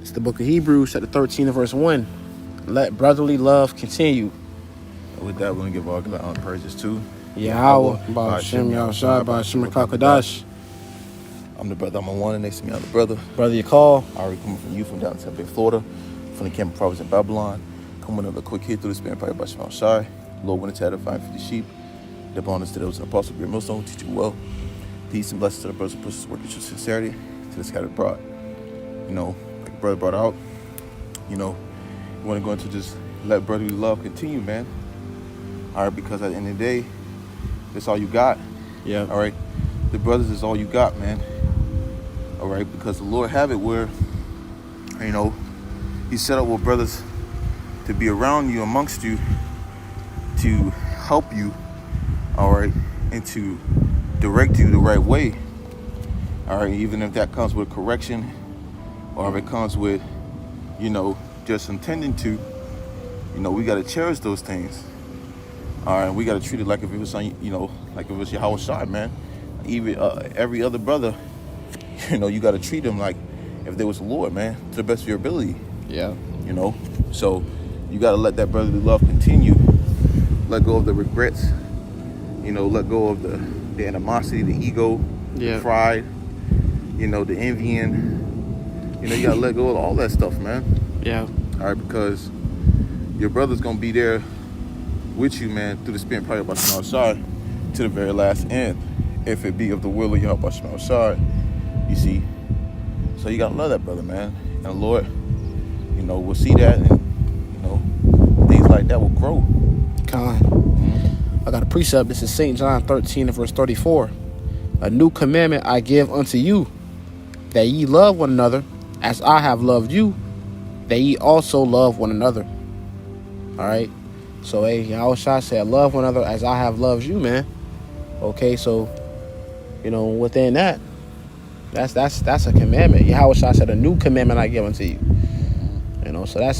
It's the book of Hebrews, chapter 13 and verse 1. Let brotherly love continue. With that, we're going to give all honor and praises to Yahweh, Ba'ashem Yahushua, Ba'ashem Kakadash. I'm the brother. I'm a one, and next to me, I'm the brother. Brother, you call. I already coming from you from down in Tampa, Florida, from the Campbell province in Babylon. Coming another quick hit through the Spirit, probably by Shema Shai. Lord wanted to edify 50 sheep. The bonus to those an apostle, great millstone, teach you well. Peace and blessings to the brothers and sisters working with sincerity to the scattered abroad. You know, like the brother brought out, you know, we want to go into just let brotherly love continue, man. All right, because at the end of the day, that's all you got. Yeah. All right, the brothers is all you got, man. All right, because the Lord have it where, you know, He set up with brothers to be around you, amongst you, to help you, all right, and to direct you the right way. All right, even if that comes with correction, or if it comes with, you know, just intending to, you know, we got to cherish those things. All right, we got to treat it like if it was, you know, like if it was your house shot, man. Even every other brother, you know, you got to treat them like if they was the Lord, man, to the best of your ability. Yeah. You know, so you got to let that brotherly love continue. Let go of the regrets. You know, let go of the animosity, the ego, the pride. You know, the envying. You know, you got to let go of all that stuff, man. Yeah. All right, because your brother's gonna be there with you, man, through the Spirit and power of Shema Shai to the very last end, if it be of the will of Yahweh Shema Shai. You see, so you gotta love that brother, man. And the Lord, you know, will see that, and you know, things like that will grow. I got a precept. This is St. John 13 and verse 34. A new commandment I give unto you, that ye love one another, as I have loved you, that ye also love one another. All right. So, hey, Yahushua said, love one another as I have loved you, man. Okay, so, you know, within that, that's a commandment. Yahushua said, a new commandment I give unto you. You know, so that's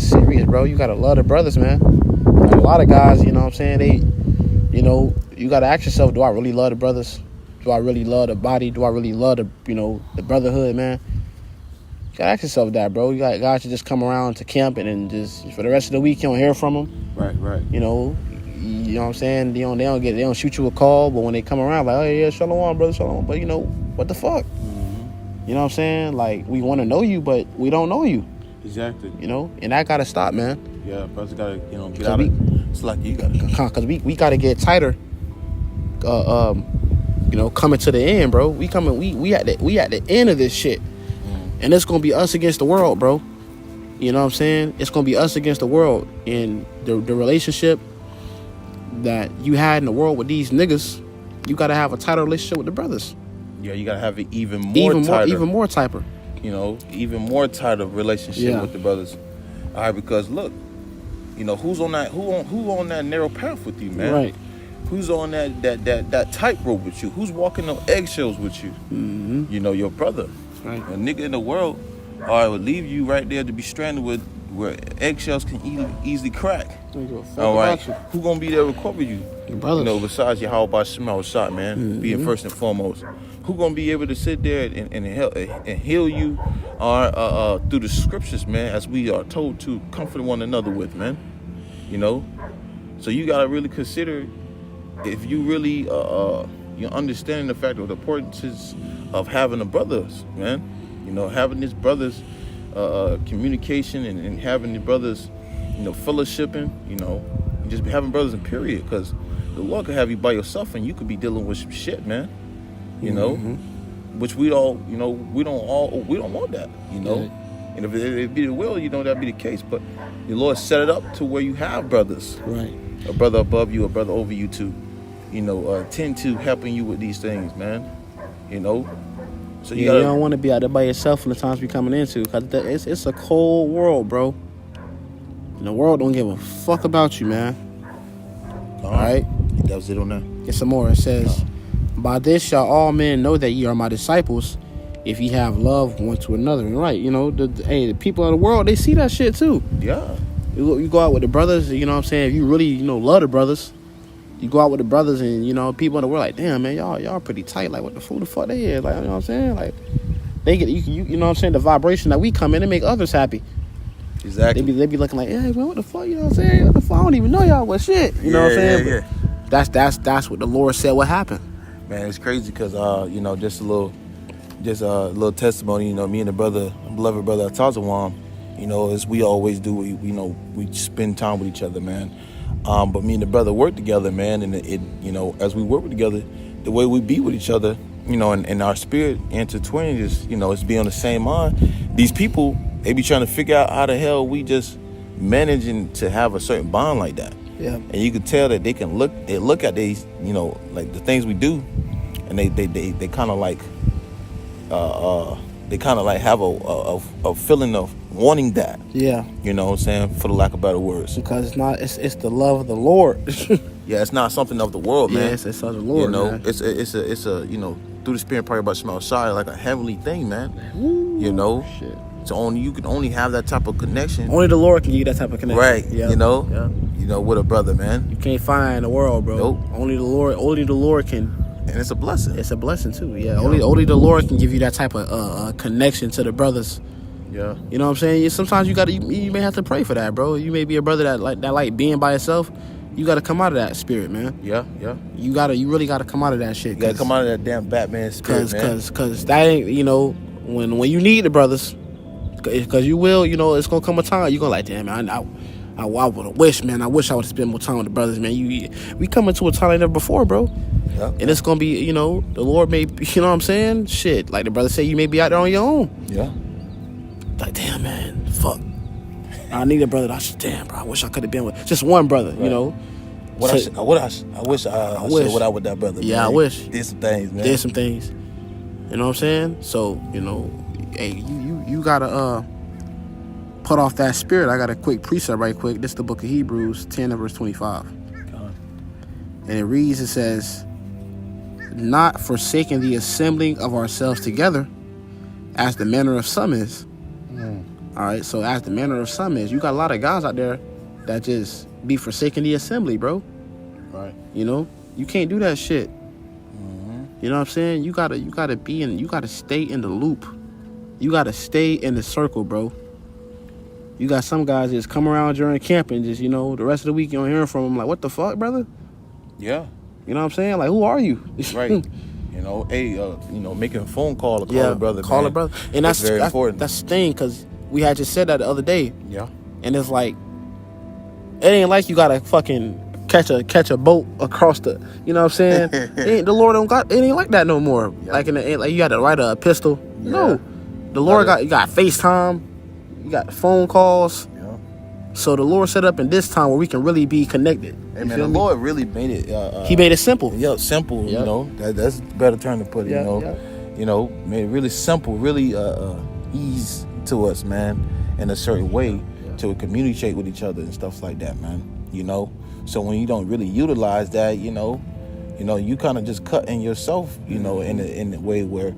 serious, bro. You gotta love the brothers, man. Like a lot of guys, you know what I'm saying, they, you know, you gotta ask yourself, do I really love the brothers? Do I really love the body? Do I really love the, you know, the brotherhood, man? You gotta ask yourself that, bro. You got guys that just come around to camp and then just for the rest of the week you don't hear from them. Right. You know what I'm saying? They don't shoot you a call, but when they come around, like, oh yeah, shalom, brother, shalom. But you know, what the fuck? Mm-hmm. You know what I'm saying? Like, we want to know you, but we don't know you. Exactly. You know, and that gotta stop, man. Yeah, brothers gotta, you know, get out of it. It's like you gotta, cause we gotta get tighter. You know, coming to the end, bro. We at the end of this shit. And it's going to be us against the world, bro. You know what I'm saying? It's going to be us against the world. And the relationship that you had in the world with these niggas, you got to have a tighter relationship with the brothers. Yeah, you got to have it even more tighter. You know, even more tighter relationship with the brothers. All right, because look, you know, who's on that narrow path with you, man? Right. Who's on that tightrope with you? Who's walking on eggshells with you? Mm-hmm. You know, your brother. Right. A nigga in the world, I would leave you right there to be stranded with where eggshells can easily crack. All right, who gonna be there to recover you? Your brothers. You know, besides your how about Shema shot, man, being first and foremost. Who gonna be able to sit there and help and heal you, through the scriptures, man, as we are told to comfort one another with, man. You know, so you gotta really consider if you really you understand the fact of the importance of having the brothers, man. You know, having these brothers communication and having the brothers, you know, fellowshipping, you know, and just having brothers in period, because the Lord could have you by yourself and you could be dealing with some shit, man. You know, which we don't want that, you know. Yeah. And if it be the will, you know, that'd be the case. But the Lord set it up to where you have brothers, right? A brother above you, a brother over you too. You know, tend to helping you with these things, man. You know, so you don't want to be out there by yourself in the times we're coming into, because it's a cold world, bro. And the world don't give a fuck about you, man. All right? That was it on that. Get some more. It says, by this shall all men know that ye are my disciples, if ye have love one to another. And right, you know, the people of the world, they see that shit too. Yeah. You go out with the brothers, you know what I'm saying? If you really, you know, love the brothers, you go out with the brothers and, you know, people in the world like, damn, man, y'all pretty tight. Like, what the fool the fuck they is? Like, you know what I'm saying? Like, they get you know what I'm saying, the vibration that we come in and make others happy. Exactly. They be looking like, hey man, what the fuck, you know what I'm saying? What the fuck? I don't even know y'all what shit. You know what I'm saying? Yeah. But that's what the Lord said what happened. Man, it's crazy because you know, just a little testimony. You know, me and the beloved brother Atazawam, you know, as we always do, we spend time with each other, man. But me and the brother work together, man, and it you know, as we work together, the way we be with each other, you know, and our spirit intertwined is, you know, it's be on the same mind. These people, they be trying to figure out how the hell we just managing to have a certain bond like that. Yeah. And you could tell that they look at these, you know, like the things we do, and they kind of like have a feeling of wanting that. Yeah. You know what I'm saying, for the lack of better words. Because it's the love of the Lord. Yeah, it's not something of the world, man. Yeah, it's of the Lord. You know, man. it's a you know, through the spirit probably about Shema Shai, like a heavenly thing, man. Ooh, you know, shit. So you can only have that type of connection. Only the Lord can give you that type of connection. Right. Yep. You know. Yep. You know, with a brother, man. You can't find in the world, bro. Nope. Only the Lord can. And it's a blessing. It's a blessing too. Yeah. Only the Lord can give you that type of connection to the brothers. Yeah. You know what I'm saying? Sometimes you may have to pray for that, bro. You may be a brother that like being by yourself. You got to come out of that spirit, man. Yeah. You really got to come out of that shit. You got to come out of that damn Batman spirit, man. Cause that ain't, you know, when you need the brothers, cause you will, you know, it's gonna come a time you're gonna like, damn, man, I would have wished, man. I wish I would have spent more time with the brothers, man. We coming to a time like never before, bro. Yeah. And it's gonna be, you know, the Lord may, you know what I'm saying? Shit, like the brother say, you may be out there on your own. Yeah. Like, damn, man, fuck. I need a brother. Damn, bro. I wish I could have been with just one brother. Right. You know. I wish I went out with that brother. Yeah, man. I wish. Did some things, man. Did some things. You know what I'm saying? So, you know, hey, you gotta put off that spirit. I got a quick precept right quick. This is the book of Hebrews 10 and verse 25. And it reads, it says, not forsaking the assembling of ourselves together, as the manner of some is. All right, so as the manner of some is, you got a lot of guys out there that just be forsaking the assembly, bro. Right. You know, you can't do that shit. You know what I'm saying? You gotta stay in the loop. You gotta stay in the circle, bro. You got some guys just come around during camp and just, you know, the rest of the week you don't hear from them. Like, what the fuck, brother? Yeah. You know what I'm saying? Like, who are you? Right. You know, hey, you know, making a phone call or call a brother. Call a brother. And that's very important. That's the thing, because we had just said that the other day. Yeah. And it's like, it ain't like you gotta fucking catch a boat across the, you know what I'm saying? The Lord don't got, it ain't like that no more. Yep. Like you got to write a epistle. Yeah. No. The Lord you got FaceTime, you got phone calls. Yeah. So the Lord set up in this time where we can really be connected. Hey man, the Lord really made it. He made it simple. Yeah, simple. Yep. You know, that's a better term to put it. Yep. You know, Yep. You know, made it really simple, really ease to us, man, in a certain way to communicate with each other and stuff like that, man. You know, so when you don't really utilize that, you know, you kind of just cutting yourself, you know, in a way where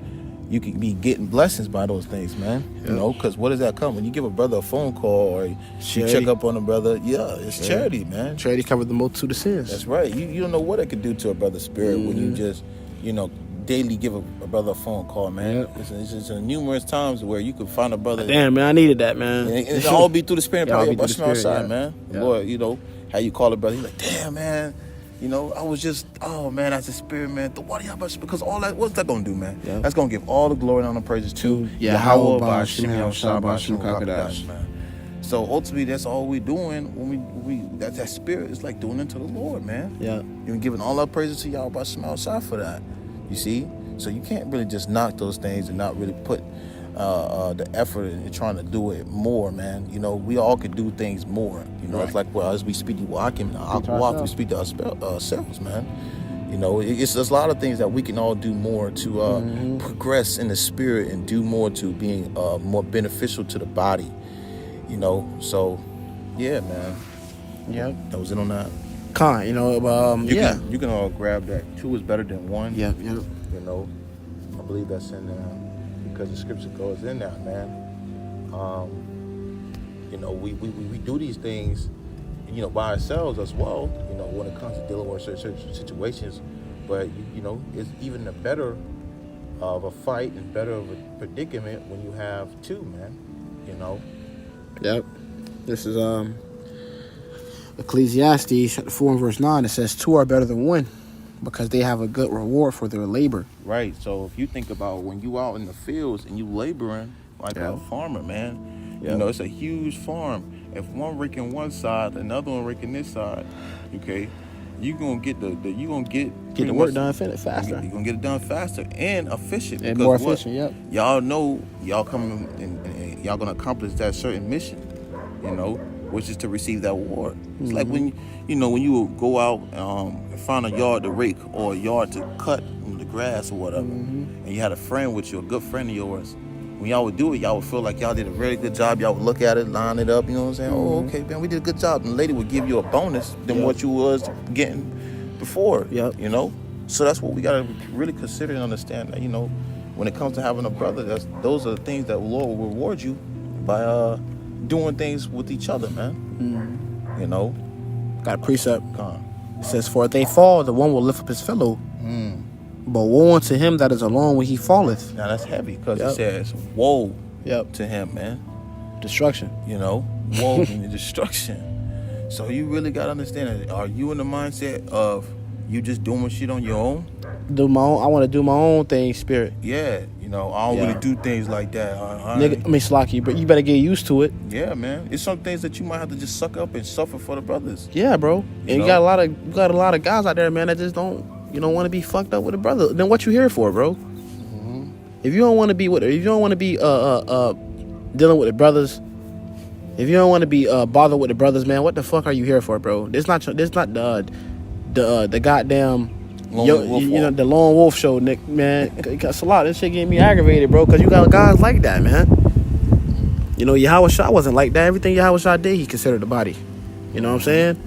you can be getting blessings by those things, man. Yep. You know, because what does that come? When you give a brother a phone call or you check up on a brother, it's charity, man. Charity covered the multitude of sins. That's right. You don't know what it could do to a brother's spirit when you just, you know, daily give a brother a phone call, man. Yep. It's numerous times where you could find a brother. Damn, man, I needed that, man. And it'll all be through the spirit. Probably be through the spirit, outside, man. Yep. Lord, you know, how you call a brother, he's like, damn, man. You know, I was just, oh man, that's the spirit, man. Because all that, what's that gonna do, man? Yep. That's gonna give all the glory and honor and praises to Yahweh, man. So ultimately, that's all we're doing when that spirit is like doing it to the Lord, man. Yeah. You're giving all our praises to Yahweh outside for that. You see? So you can't really just knock those things and not really put the effort in trying to do it more, man. You know, we all could do things more. You know, right. It's like, well, as we speak to we speak to ourselves, man. You know, there's a lot of things that we can all do more to progress in the spirit and do more to being more beneficial to the body. You know, so yeah, man. Yeah, that was it on that. You know, you can all grab that. 2 is better than 1. Yeah. You know, I believe that's in there because the scripture goes in that, man. You know, we do these things, you know, by ourselves as well. You know, when it comes to dealing with certain situations, but you know, it's even a better of a fight and better of a predicament when you have two, man. You know. Yep. This is Ecclesiastes chapter 4 and verse 9. It says, two are better than one, because they have a good reward for their labor. Right. So if you think about when you out in the fields and you laboring like a farmer, man, you know, it's a huge farm. If one raking one side, another one raking this side, okay, you gonna get the work done faster. You're gonna get it done faster and efficient. And more efficient, yep. Y'all know y'all coming and y'all gonna accomplish that certain mission, you know, which is to receive that reward. It's like when you go out and find a yard to rake or a yard to cut the grass or whatever, and you had a friend with you, a good friend of yours. When y'all would do it, y'all would feel like y'all did a very good job. Y'all would look at it, line it up, you know what I'm saying? Oh, okay, man, we did a good job. And the lady would give you a bonus than what you was getting before, you know? So that's what we got to really consider and understand that, you know, when it comes to having a brother, those are the things that the Lord will reward you by doing things with each other, man. You know? Got a precept. It says, for if they fall, the one will lift up his fellow. But woe unto him that is alone when he falleth. Now that's heavy because it says woe to him, man. Destruction. You know, woe and destruction. So you really got to understand that. Are you in the mindset of you just doing shit on your own? I want to do my own thing, spirit. Yeah, you know, I don't really do things like that. Nigga, I mean, Slocky, but you better get used to it. Yeah, man. It's some things that you might have to just suck up and suffer for the brothers. Yeah, bro. And you got a lot of guys out there, man, that just don't want to be fucked up with a brother. Then what you here for, bro? If you don't want to be dealing with the brothers, if you don't want to be bothered with the brothers, man, what the fuck are you here for, bro? This not the goddamn the lone wolf show, Nick, man. It's a lot. This shit getting me aggravated, bro, because you got guys like that, man. You know, Yahweh Shah wasn't like that. Everything Yahweh Shah did, he considered the body. You know what I'm saying?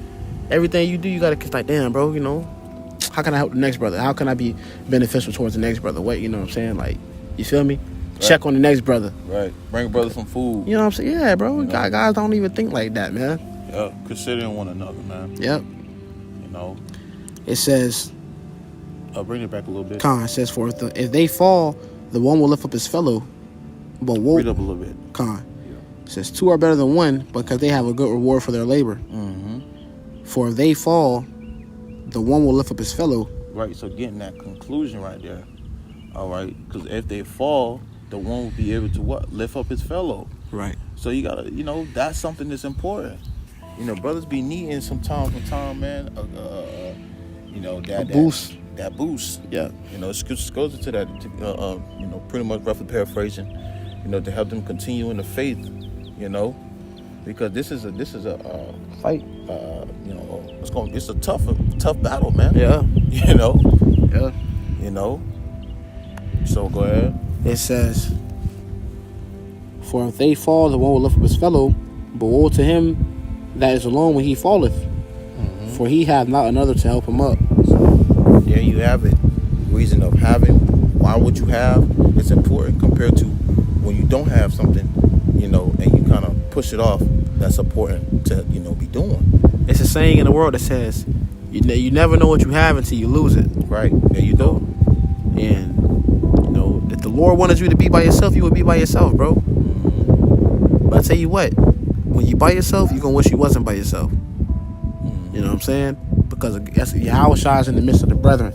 Everything you do, you gotta like, damn, bro, you know, how can I help the next brother? How can I be beneficial towards the next brother? What, you know what I'm saying? Like, you feel me? Right. Check on the next brother. Right. Bring a brother some food. You know what I'm saying? Yeah, bro. You know? Guys don't even think like that, man. Yeah, considering one another, man. Yep. You know. It says. I'll bring it back a little bit. It says, for if they fall, the one will lift up his fellow. But woe. Read up a little bit. It says, two are better than one because they have a good reward for their labor. For if they fall, the one will lift up his fellow. Right, so getting that conclusion right there. All right, because if they fall, the one will be able to what? Lift up his fellow. Right. So you gotta, you know, that's something that's important. You know, brothers be needing from time to time, man. You know, that boost. That boost. Yeah. You know, it goes into that. You know, pretty much roughly paraphrasing. You know, to help them continue in the faith. You know, because this is a fight. You know, it's a tough battle, man. Yeah. You know. Yeah. You know. So go ahead. It says, for if they fall, the one will lift up his fellow, but woe to him that is alone when he falleth, for he hath not another to help him up. So, there you have it. Reason of having. Why would you have? It's important compared to when you don't have something, you know, and you kind of push it off. That's important to, you know, be doing. It's a saying in the world that says, you never know what you have until you lose it. Right. There you go. And, you know, if the Lord wanted you to be by yourself, you would be by yourself, bro. But I tell you what, when you by yourself, you're going to wish you wasn't by yourself. You know what I'm saying? Because Yahweh Shah is in the midst of the brethren.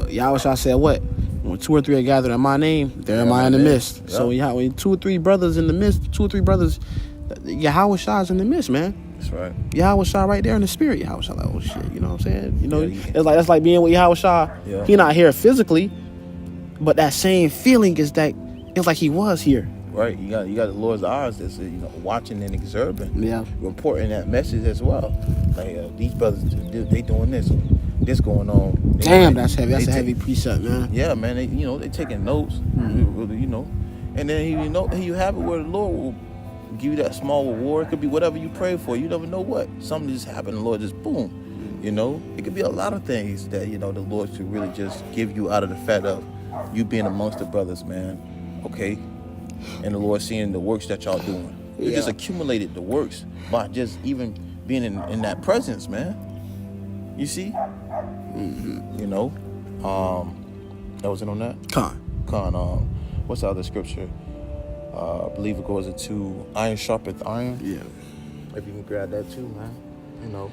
Yahweh Shah said what? When 2 or 3 are gathered in my name, there am I in the midst. Yep. So when 2 or 3 brothers in the midst, 2 or 3 brothers, Yahweh Shah is in the midst, man. That's right. Yahweh Shah right there in the spirit. Yahweh Shah like, oh shit, you know what I'm saying? You know, that's like being with Yahweh Shah. Yeah. He not here physically, but that same feeling is that it's like he was here. Right. You got the Lord's eyes that's, you know, watching and observing. Yeah. Reporting that message as well. Like these brothers, they doing this going on. Damn, that's heavy. That's a heavy precept, man. Yeah, man. They taking notes. Really, you know, and then you have it where the Lord will give you that small reward. It could be whatever you pray for. You never know what. Something just happened. The Lord just boom. You know, it could be a lot of things that, you know, the Lord should really just give you out of the fact of you being amongst the brothers, man. Okay. And the Lord seeing the works that y'all doing. You just accumulated the works by just even being in that presence, man. You see? You know? That was it on that? what's the other scripture? I believe it goes into iron sharpeth iron. Yeah. If you can grab that too, man. You know,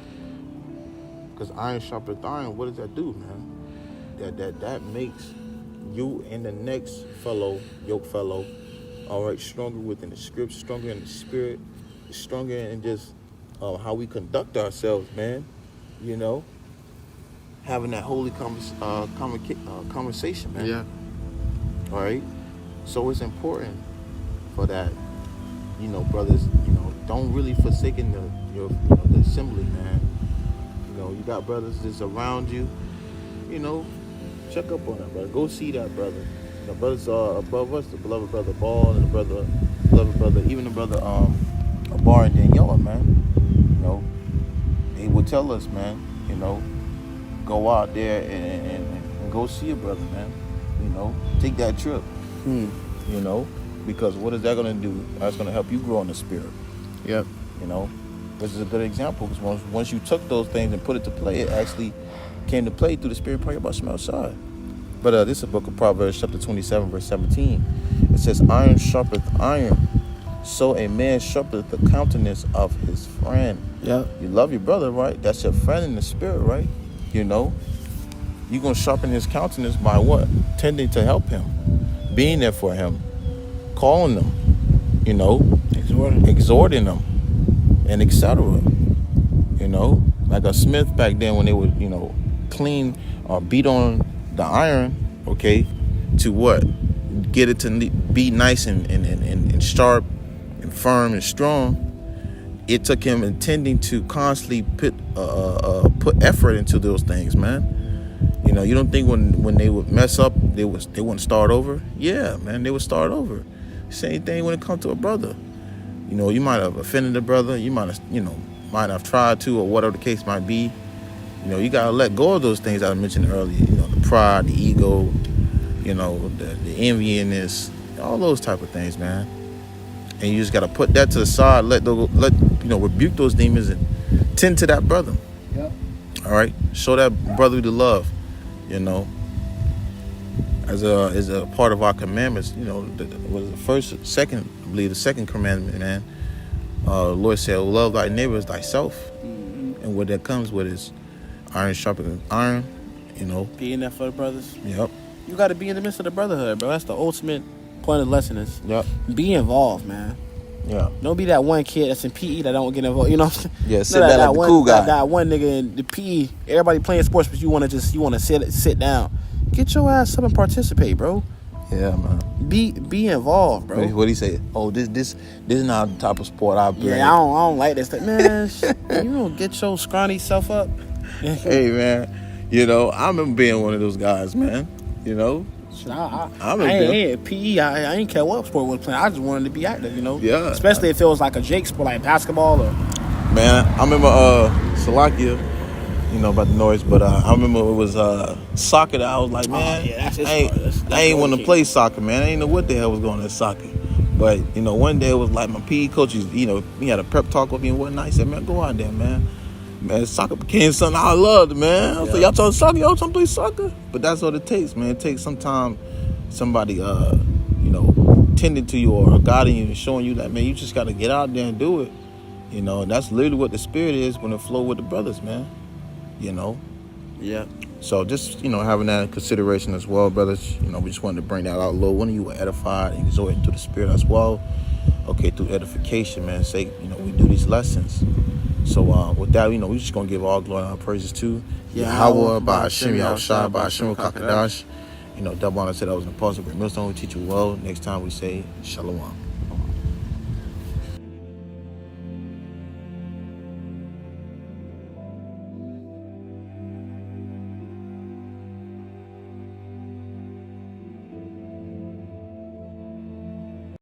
because iron sharpeth iron, what does that do, man? That makes you and the next yoke fellow, all right, stronger within the script, stronger in the spirit, stronger in just how we conduct ourselves, man. You know, having that holy conversation, man. Yeah. All right. So it's important for that, you know, brothers. You know, don't really forsaken the assembly, man. You know, you got brothers that's around you. You know, check up on that brother. Go see that brother. The brothers are above us. The beloved brother Ball and the beloved brother, even the brother Bar and Daniela, man. You know, they will tell us, man. You know, go out there and go see a brother, man. You know, take that trip. You know, because what is that going to do? That's going to help you grow in the spirit. Yep. You know, this is a good example because once you took those things and put it to play, it actually came to play through the spirit prayer about some outside. But this is a book of Proverbs chapter 27 verse 17. It says, iron sharpeth iron, so a man sharpeth the countenance of his friend. Yeah. You love your brother, right? That's your friend in the spirit, right? You know, you're going to sharpen his countenance by what? Tending to help him, being there for him, calling them, you know, exhorting them, and etc. You know, like a smith back then when they would, you know, clean or beat on the iron, okay, to what? Get it to be nice and sharp and firm and strong. It took him intending to constantly put effort into those things, man. You know, you don't think when they would mess up, they wouldn't start over? Yeah, man, they would start over. Same thing when it comes to a brother. You know, you might have offended a brother. You might have tried to, or whatever the case might be. You know, you gotta let go of those things I mentioned earlier. You know, the pride, the ego, you know, the envyiness, all those type of things, man. And you just gotta put that to the side. Rebuke those demons and tend to that brother. Yep. All right, show that brotherly love. You know, as a part of our commandments. You know, the second commandment, man. The Lord said, "Love thy neighbor as thyself," and what that comes with is iron sharpening iron. You know, Being there for the brothers. Yep. You got to be in the midst of the brotherhood, bro. That's the ultimate point of the lesson is be involved, man. Yeah. Don't be that one kid that's in PE that don't get involved. You know what I'm saying? Yeah, sit back like the cool guy. That one nigga in the PE, everybody playing sports, but you want to sit down. Get your ass up and participate, bro. Yeah, man. Be involved, bro. What he say? Oh, this is not the type of sport I play. Yeah, I don't like this. Man, you don't get your scrawny self up. Hey, man. You know, I remember being one of those guys, man. You know. I ain't PE. I ain't care what sport was playing. I just wanted to be active, you know. Yeah. Especially if it was like a Jake sport, like basketball or. Man, I remember Slovakia. You know about the noise, but I remember it was soccer that I was like, man, I ain't want to play soccer, man. I ain't know what the hell was going on in soccer. But you know, one day it was like my PE coach, you know, he had a prep talk with me and whatnot. He said, man, go out there, man. Man, soccer became something I loved, man. I was like, y'all talking soccer? Y'all trying to play soccer? But that's what it takes, man. It takes sometimes somebody, you know, tending to you or guiding you and showing you that, man, you just got to get out there and do it. You know, and that's literally what the spirit is when it flow with the brothers, man. You know? Yeah. So just, you know, having that in consideration as well, brothers. You know, we just wanted to bring that out low. One of you were edified and exhorted into the spirit as well. Okay, through edification, man. Say, you know, we do these lessons. So with that, you know, we just going to give all glory and all praises to Yahweh, by Hashem, Yahushua, by Hashem, Kakadash. You know, Double Honor said I was an apostle, great millstone. We teach you well. Next time we say, Shalom.